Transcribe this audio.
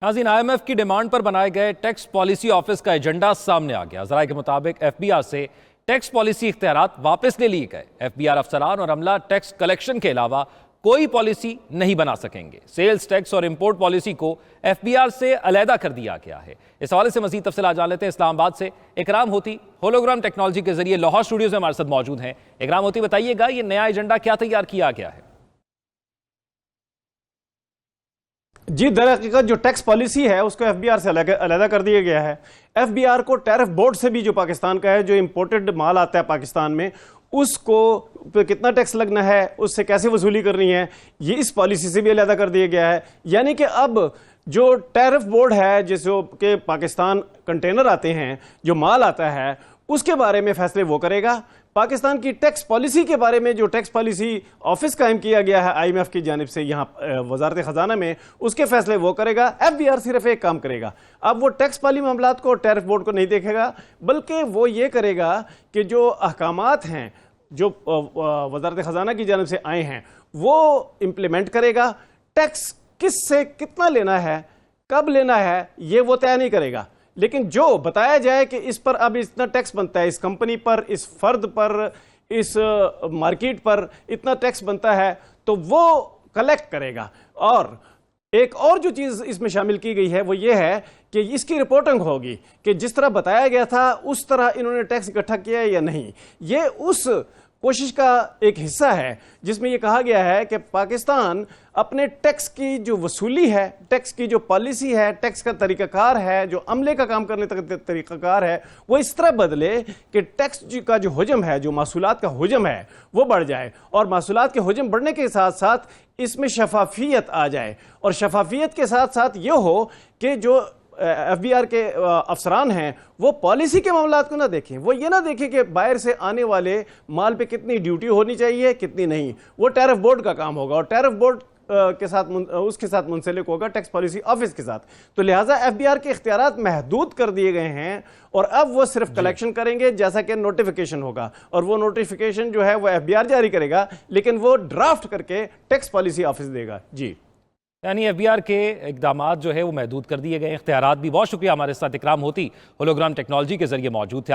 नाज़रीन, IMF की demand पर बनाए गए टैक्स पॉलिसी ऑफिस का एजेंडा सामने आ गया। ज़राए के मुताबिक FBR से टैक्स पॉलिसी इख्तियारात वापस ले लिए गए। FBR अफसरान और अमला टैक्स कलेक्शन के अलावा कोई पॉलिसी नहीं बना सकेंगे। सेल्स टैक्स और इंपोर्ट पॉलिसी को FBR से अलहदा कर दिया गया है। इस हवाले से मजीद तफसीलात जान लेते हैं। इस्लामाबाद से इकराम होती होलोग्राम टेक्नोलॉजी के जरिए लाहौर स्टूडियोज में हमारे साथ मौजूद हैं। इकराम होती, बताइएगा ये नया एजेंडा क्या तैयार किया गया है? जी, दर हकीकत जो टैक्स पॉलिसी है उसको FBR से अलहदा कर दिया गया है। FBR को टैरिफ बोर्ड से भी, जो पाकिस्तान का है, जो इंपोर्टेड माल आता है पाकिस्तान में, उसको कितना टैक्स लगना है, उससे कैसे वसूली करनी है, ये इस पॉलिसी से भी अलहदा कर दिया गया है। यानी कि अब जो टैरिफ बोर्ड है, जिसको कि पाकिस्तान कंटेनर आते हैं, जो माल आता है, उसके बारे में फैसले वो करेगा। पाकिस्तान की टैक्स पॉलिसी के बारे में जो टैक्स पॉलिसी ऑफिस कायम किया गया है IMF की जानिब से यहाँ वजारत खजाना में, उसके फैसले वो करेगा। FBR सिर्फ एक काम करेगा, अब वो टैक्स पॉलिसी मामलात को टैरिफ बोर्ड को नहीं देखेगा, बल्कि वो ये करेगा कि जो अहकामात हैं जो वजारत खजाना की जानिब से आए हैं वो इम्प्लीमेंट करेगा। टैक्स किससे कितना लेना है, कब लेना है, ये वो तय नहीं करेगा, लेकिन जो बताया जाए कि इस पर अब इतना टैक्स बनता है, इस कंपनी पर, इस फर्द पर, इस मार्केट पर इतना टैक्स बनता है, तो वो कलेक्ट करेगा। और एक और जो चीज़ इसमें शामिल की गई है वो ये है कि इसकी रिपोर्टिंग होगी कि जिस तरह बताया गया था उस तरह इन्होंने टैक्स इकट्ठा किया है या नहीं। ये उस कोशिश का एक हिस्सा है जिसमें यह कहा गया है कि पाकिस्तान अपने टैक्स की जो वसूली है, टैक्स की जो पॉलिसी है, टैक्स का तरीकाकार है, जो अमले का काम करने का तरीकाकार है, वो इस तरह बदले कि टैक्स का जो हुजम है, जो मासूलात का हुजम है, वो बढ़ जाए। और मासूलात के हुजम बढ़ने के साथ साथ इसमें शफाफियत आ जाए, और शफाफियत के साथ साथ ये हो कि जो FBR के अफसरान हैं वो पॉलिसी के मामलात को ना देखें, वो ये ना देखें कि बाहर से आने वाले माल पे कितनी ड्यूटी होनी चाहिए, कितनी नहीं। वो टैरिफ बोर्ड का काम होगा, और टैरिफ बोर्ड के साथ उसके साथ मुंसलिक होगा टैक्स पॉलिसी ऑफिस के साथ। तो लिहाजा FBR के इख्तियारात महदूद कर दिए गए हैं, और अब वो सिर्फ कलेक्शन करेंगे, जैसा कि नोटिफिकेशन होगा, और वो नोटिफिकेशन जो है वो FBR जारी करेगा, लेकिन वो ड्राफ्ट करके टैक्स पॉलिसी ऑफिस देगा। जी, यानी FBR के इकदामात जो है वो महदूद कर दिए गए, इख्तियारात भी। बहुत शुक्रिया, हमारे साथ इकराम होती होलोग्राम टेक्नोलॉजी के जरिए मौजूद थे।